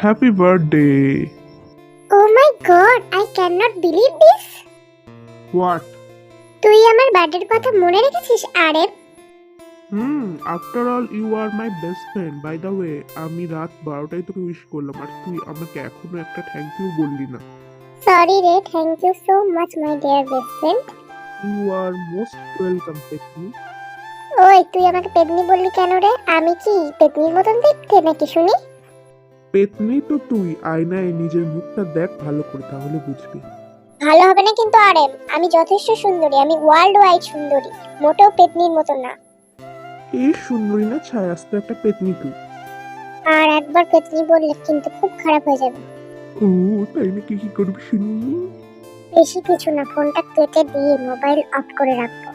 Happy birthday! Oh my god, I cannot believe this. What? তুই আমার বার্থডের কথা মনে রেখেছিস আরে? After all, you are my best friend. By the way, আমি রাত 12টায় তোকে উইশ করলাম আর তুই আমাকে এখনো একটা থ্যাংক ইউ বললি না। সরি রে, thank you so much my dear best friend. You are most welcome, Petni. ওই তুই আমাকে পেতনি বললি কেন রে? আমি কি পেতনির মতন দেখতে নাকি শুনি? পেতনি তো তুই, আয়নায় নিজের মুখটা দেখ ভালো করে তাহলে বুঝবি। ভালো হবে না কিন্তু আরে, আমি যথেষ্ট সুন্দরী, আমি ওয়ার্ল্ড ওয়াইড সুন্দরী, মোটেও পেতনির মতন না। এই সুন্দরী না ছায়াস্ত একটা পেতনি তুই। আর একবার পেতনি বললে কিন্তু খুব খারাপ হয়ে যাবে। ও তাই নাকি, কি করবি শুনি? বেশি কিছু না, ফোনটা কেটে দিয়ে মোবাইল অফ করে রাখবো।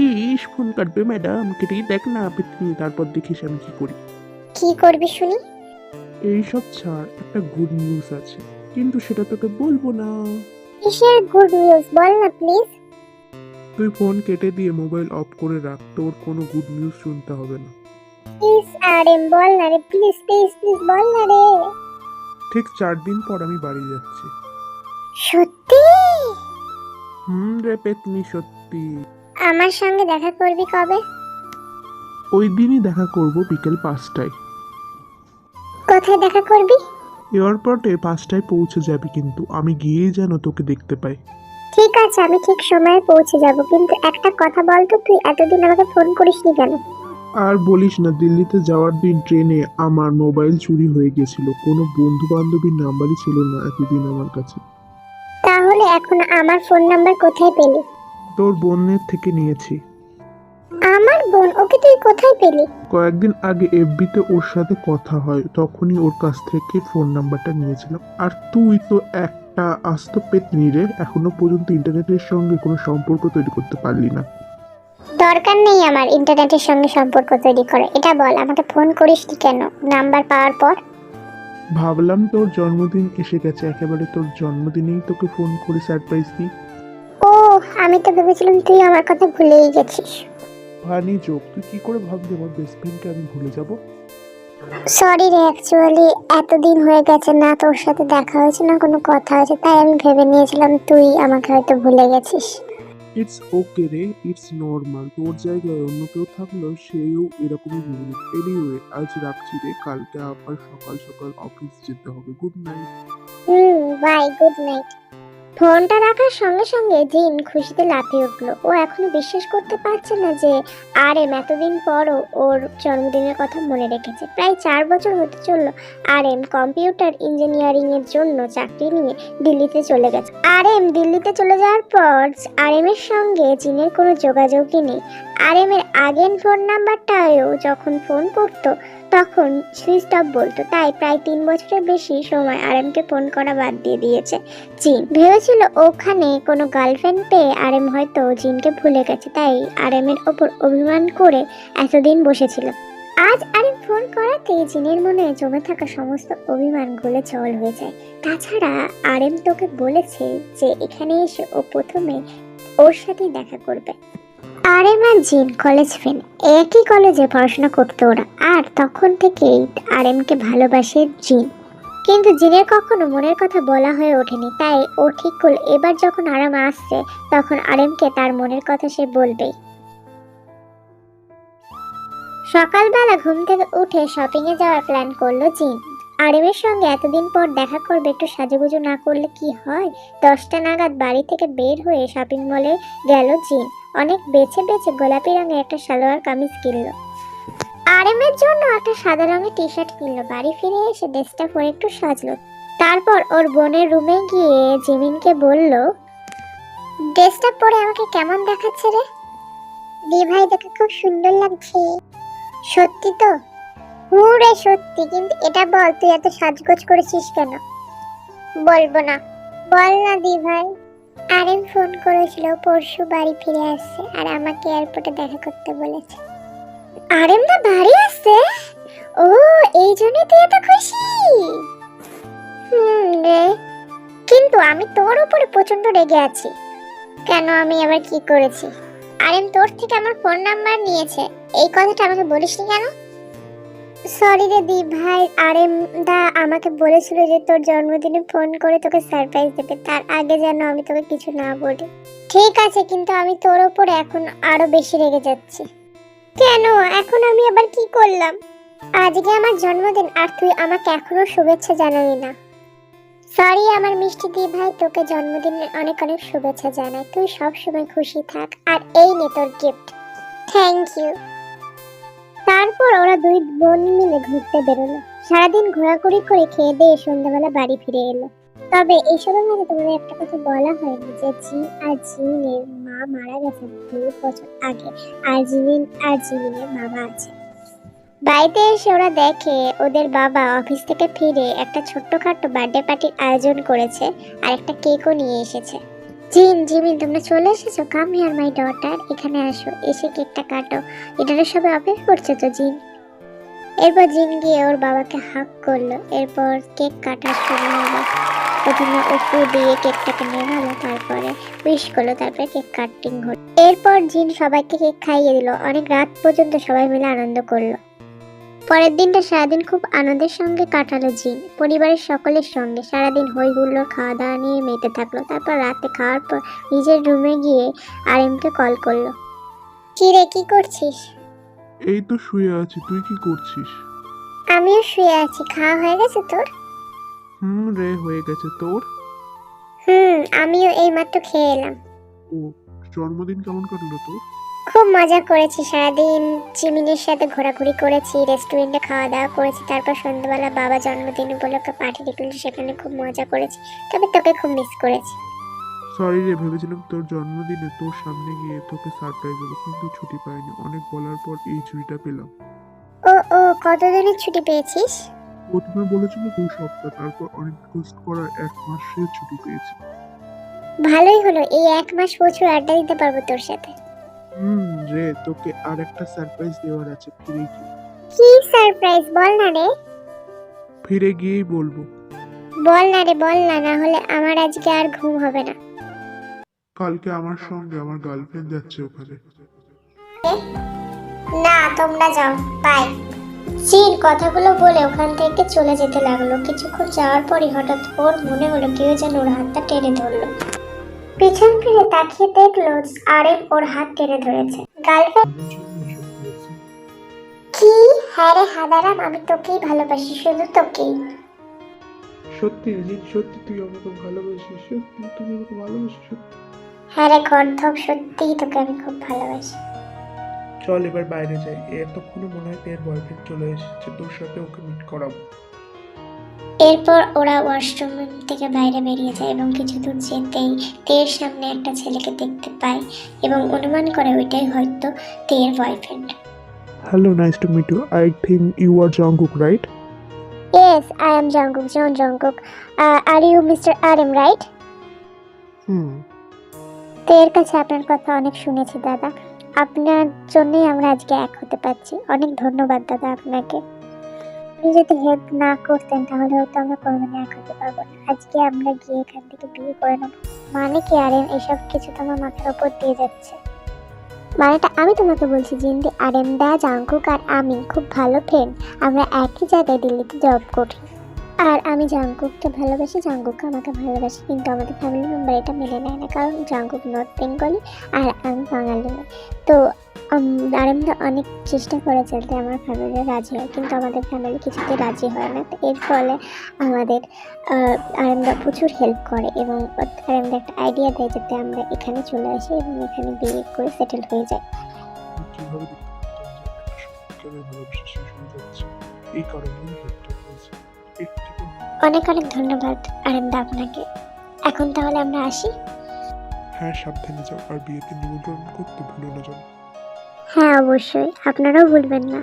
ইস, ফোন কাটবে ম্যাডাম, কেটেই দেখ না পেতনি, তারপর দেখিস আমি কি করি। কি করবি শুনি? এইসব ছাড়, একটা গুড নিউজ আছে, কিন্তু সেটা তোকে বলবো না। কিসের গুড নিউজ বল না প্লিজ। তুই ফোন কেটে দিয়ে মোবাইল অফ করে রাখ, তোর কোনো গুড নিউজ শুনতে হবে না। প্লিজ আরে বল না রে, প্লিজ প্লিজ প্লিজ বল না রে। ঠিক 4 দিন পর আমি বাড়ি যাচ্ছি। সত্যি? রে পেতনি, সত্যি। আমার সঙ্গে দেখা করবি কবে? ওই দিনই দেখা করব বিকেল 5টায়। কোথায় দেখা করবি? এয়ারপোর্টে 5টায় পৌঁছে যাবি, কিন্তু আমি গিয়েই যেন তোকে দেখতে পাই। ঠিক আছে, আমি ঠিক সময়ে পৌঁছে যাব, কিন্তু একটা কথা বল তো, তুই এতদিন আমাকে ফোন করিসনি কেন? আর বলিস না, দিল্লিতে যাওয়ার দিন ট্রেনে আমার মোবাইল চুরি হয়ে গেছিল, কোনো বন্ধু বান্ধবীর নাম্বারই ছিল না এতদিন আমার কাছে। তাহলে এখন আমার ফোন নাম্বার কোথায় পেলি? তোর বোনের থেকে নিয়েছি। আমার বোন? ওকে তুই কোথায় পেলি? কয়েকদিন আগে এফবিতে ওর সাথে কথা হয়, তখনই ওর কাছ থেকে ফোন নাম্বারটা নিয়েছিলাম। আর তুই তো একটা আস্ত পেতনি রে, এখনো পর্যন্ত ইন্টারনেটের সঙ্গে কোনো সম্পর্ক তৈরি করতে পারলি না। দরকার নেই আমার ইন্টারনেটের সঙ্গে সম্পর্ক তৈরি করা, এটা বল আমাকে ফোন করিসনি কেন নাম্বার পাওয়ার পর? ভাবলাম তোর জন্মদিন এসে গেছে, একেবারে তোর জন্মদিনেই তোকে ফোন করে সারপ্রাইজ দিই। ও, আমি তো ভেবেছিলাম তুই আমার কথা ভুলেই গেছিস। ফানি জোক, তুই কি করে ভাবলি আমার বেস্ট ফ্রেন্ডকে আমি ভুলে যাব? সরি রে, অ্যাকচুয়ালি এতদিন হয়ে গেছে না তোর সাথে দেখা হয়েছে, না কোনো কথা হয়েছে, তাই আমি ভেবে নিয়েছিলাম তুই আমাকে হয়তো ভুলে গেছিস। ইটস ওকে রে, ইটস নর্মাল, তোর জায়গায় অন্য কেউ থাকলেও সেও এরকমই ভেবে নিত। এনিওয়ে, আজ রাখছি রে, কালকে আবার সকাল সকাল অফিস যেতে হবে। Good night. Bye, good night. ফোনটা রাখার সঙ্গে সঙ্গে জিন খুশিতে লাফিয়ে উঠলো। ও এখনো বিশ্বাস করতে পারছে না যে আরএম এতদিন পরও ওর জন্মদিনের কথা মনে রেখেছে। প্রায় 4 বছর হতে চললো আরএম কম্পিউটার ইঞ্জিনিয়ারিং এর জন্য চাকরি নিয়ে দিল্লিতে চলে গেছে। আরএম দিল্লিতে চলে যাওয়ার পর আরএম এর সঙ্গে জিনের কোনো যোগাযোগই নেই। আরএম এর আগের ফোন নাম্বারটাও যখন ফোন করতো তখন সুইচ অফ বলতো, তাই প্রায় 3 বছরের বেশি সময় আরএমকে ফোন করা বাদ দিয়ে দিয়েছে জিন। ভেবেছিল ওখানে কোনো গার্লফ্রেন্ড পেয়ে আরএম হয়তো জিনকে ভুলে গেছে, তাই আরএম এর ওপর অভিমান করে এতদিন বসেছিল। আজ আরএম ফোন করাতে জিনের মনে জমে থাকা সমস্ত অভিমান গলে জল হয়ে যায়। তাছাড়া আরএম তোকে বলেছে যে এখানে এসে ও প্রথমে ওর সাথেই দেখা করবে। আরএম আর জিন কলেজ ফ্রেন্ড, একই কলেজে পড়াশোনা করতো ওরা, আর তখন থেকেই আরএমকে ভালোবাসে জিন। কিন্তু জিনের কখনো মনের কথা বলা হয়ে ওঠেনি, তাই ও ঠিক করল এবার যখন আরাম আসছে তখন আরএমকে তার মনের কথা সে বলবেই। সকালবেলা ঘুম থেকে উঠে শপিং এ যাওয়ার প্ল্যান করলো জিন। আরএমের সঙ্গে এতদিন পর দেখা করবে, একটু সাজুগুজু না করলে কি হয়। 10টা নাগাদ বাড়ি থেকে বের হয়ে শপিং মলে গেল জিন। অনেক বেছে বেছে গোলাপি রঙের একটা সালোয়ার কামিজ কিনলো। আরএমের জন্য একটা সাদা রঙের টি শার্ট কিনলো। বাড়ি ফিরে এসে ড্রেসটা পরে একটু সাজলো। তারপর ওর বোনের রুমে গিয়ে জিমিনকে বলল, ড্রেসটা পরে আমাকে কেমন দেখাচ্ছে রে? দি ভাই, তোকে খুব সুন্দর লাগছে। সত্যি তো? রে সত্যি, কিন্তু এটা বল তুই এত সাজগোজ করেছিস কেন? বলবো না। বল না দি ভাই। আরএম ফোন করেছিল, পরশু বাড়ি ফিরে আসছে আর আমাকে এয়ারপোর্টে দেখা করতে বলেছে। আরএম না বাড়ি আসছে? ও, এই জন্যই তুই এত খুশি? রে, কিন্তু আমি তোর উপরে প্রচন্ড রেগে আছি। কেন, আমি আবার কি করেছি? আরএম তোর থেকে আমার ফোন নাম্বার নিয়েছে, এই কথাটা আমাকে বলিসনি কেন? সরি রে দীপ ভাই, আরএম দা আমাকে বলেছিল যে তোর জন্মদিনে ফোন করে তোকে সারপ্রাইজ দেবে, তার আগে যেন আমি তোকে কিছু না বলি। ঠিক আছে, কিন্তু আমি তোর উপর এখন আরো বেশি রেগে যাচ্ছি। কেন? এখন আমি আবার কি করলাম? আজকে আমার জন্মদিন আর তুই আমাকে এখনো শুভেচ্ছা জানালি না। সরি আমার মিষ্টি দি ভাই, তোকে জন্মদিনের অনেক অনেক শুভেচ্ছা জানাই। তুই সব সময় খুশি থাক, আর এই নে তোর গিফট। Thank you. তারপর ওরা দুই বোন মিলে ঘুরতে বেরোলো। সারাদিন ঘোরাঘুরি করে খেয়ে দিয়ে সন্ধ্যাবেলা বাড়ি ফিরে এলো। তবে এইসবের মাঝে তোমাদের একটা কথা বলা হয়নি যে জিন আর জিনের মা মারা গেছে 2 বছর আগে, আর জিমিনের বাবা আছে। বাড়িতে এসে ওরা দেখে ওদের বাবা অফিস থেকে ফিরে একটা ছোট্টখাট্টো বার্থডে পার্টির আয়োজন করেছে, আর একটা কেকও নিয়ে এসেছে। জিমিন তোমরা চলে এসেছো, কাম হিয়ার মাই ডটার, এখানে আসো, এসে কেকটা কাটো, এটার সবাই অপেক্ষা করছে তো জিন। এরপর জিন গিয়ে ওর বাবাকে হাক করলো। এরপর কেক কাটা শুরু হলো। প্রথমে উপু দিয়ে কেকটাকে নেভালো, তারপরে উইশ করলো, তারপরে কেক কাটিং হলো। এরপর জিন সবাইকে কেক খাইয়ে দিল। অনেক রাত পর্যন্ত সবাই মিলে আনন্দ করলো। পরের দিনটা সারাদিন খুব আনন্দের সঙ্গে কাটালো জিন পরিবারের সকলের সঙ্গে। সারাদিন হই হুল্লোড় খাওয়া দাওয়া নিয়ে মেতে থাকলো। তারপর রাতে খাওয়ার পর নিজের রুমে গিয়ে আরএমকে কল করলো। কি রে, কি করছিস? এই তো শুয়ে আছি, তুই কি করছিস? আমিও শুয়ে আছি। খাওয়া হয়ে গেছে তোর? রে, হয়ে গেছে। তোর? আমিও এইমাত্র খেয়ে এলাম। ও, জন্মদিন কেমন কাটলো তোর? খুব মজা করেছি। সারাদিন জিমিনের সাথে ঘোরাঘুরি করেছি, রেস্টুরেন্টে খাওয়া দাওয়া করেছি, তারপর সন্ধ্যাবেলা বাবা জন্মদিন উপলক্ষে পার্টি দিল, সেখানে খুব মজা করেছি। তবে তোকে খুব মিস করেছি। সরি রে, ভেবেছিলাম তোর জন্মদিনে তোর সামনে গিয়ে তোকে সারপ্রাইজ দেবো, কিন্তু ছুটি পাইনি। অনেক বলার পর এই ছুটিটা পেলাম। ও কতদিনের ছুটি পেয়েছিস? প্রথমে বলেছিল 2 সপ্তাহ, তারপর অনেক রিকোয়েস্ট করার 1 মাসের ছুটি পেয়েছি। ভালোই হলো, এই 1 মাস প্রচুর আড্ডা দিতে পারবো তোর সাথে। রে, তোকে আর একটা সারপ্রাইজ দেওয়ার আছে। ফিরে গিয়ে। কি সারপ্রাইজ? বল না রে। ফিরে গিয়েই বলবো। বল না রে, বল না, না হলে আমার আজকে আর ঘুম হবে না। কালকে আমার সঙ্গে আমার গার্লফ্রেন্ড যাচ্ছে ওখানে। না, তোমরা যাও, বাই। জিন কথাগুলো বলে ওখান থেকে চলে যেতে লাগলো। কিছুক্ষণ যাওয়ার পরই হঠাৎ ওর মনে হলো কেউ যেন ওর হাতটা টেনে ধরলো। পিছন ফিরে তাকিয়ে দেখলো আরএম ওর হাত টেনে ধরেছে। গার্লফ্রেন্ড? কি? হ্যাঁ রে হাদারাম, আমি তোকেই ভালোবাসি, শুধু তোকেই। সত্যি জিৎ, সত্যি তুই আমাকে ভালোবাসিস? সত্যি তুমি আমাকে ভালোবাসিস? সত্যি? হ্যাঁ রে গর্ধব, সত্যিই তোকে আমি খুব ভালোবাসি। চল এবার বাইরে যাই। এতক্ষণে মনে হয় তোর বয়ফ্রেন্ড চলে এসেছে, তোর সাথে ওকে মিট করাবো। এরপর ওরা ওয়াশরুম থেকে বাইরে বেরিয়ে যায় এবং কিছু দূর যেতেই তের সামনে একটা ছেলেকে দেখতে পায় এবং অনুমান করে ওইটাই হয়তো তের boyfriend. Hello, nice to meet you. I think you are Jungkook, right? Yes, I am Jungkook, John Jungkook. Are you Mr. RM, right? তের কাছে আপনার কথা অনেক শুনেছি দাদা। আপনার জন্যই আমরা আজকে এক হতে পারছি। অনেক ধন্যবাদ দাদা আপনাকে। আপনি যদি হেল্প না করতেন তাহলে হয়তো আমরা কোনোদিনই এক হতে পারবো না। আজকে আমরা গিয়ে এখান থেকে বিয়ে করে নেবো। মানে কি আরএম, এসব কিছু তো আমার মাথার উপর দিয়ে যাচ্ছে। মানেটা আমি তোমাকে বলছি জিন্দি, আরএম দা, জাংকুক আর আমি খুব ভালো ফ্রেন্ড। আমরা একই জায়গায় দিল্লিতে জব করি। আর আমি জাংকুককে ভালোবাসি, জাংকুক আমাকে ভালোবাসি, কিন্তু আমাদের ফ্যামিলি মেম্বার এটা মেনে নেয় না, কারণ জাংকুক নর্থ বেঙ্গলি আর আমি বাঙালি নই। তো আরএমদা অনেক চেষ্টা করে চলতে আমার ফ্যামিলি রাজি হয়, কিন্তু আমাদের ফ্যামিলি কিছুতে রাজি হয় না। তো এর ফলে আমাদের আরএমদা প্রচুর হেল্প করে এবং আরএমদা একটা আইডিয়া দেয় যাতে আমরা এখানে চলে আসি এবং এখানে বিয়ে করে সেটেল হয়ে যাই। অনেক অনেক ধন্যবাদ আরএমদা আপনাকে। এখন তাহলে আমরা আসি। হ্যাঁ, সাবধানে যাও, আর বিয়েতে নিমন্ত্রণ করতে ভুলো না যেন। হ্যাঁ অবশ্যই, আপনারাও ভুলবেন না।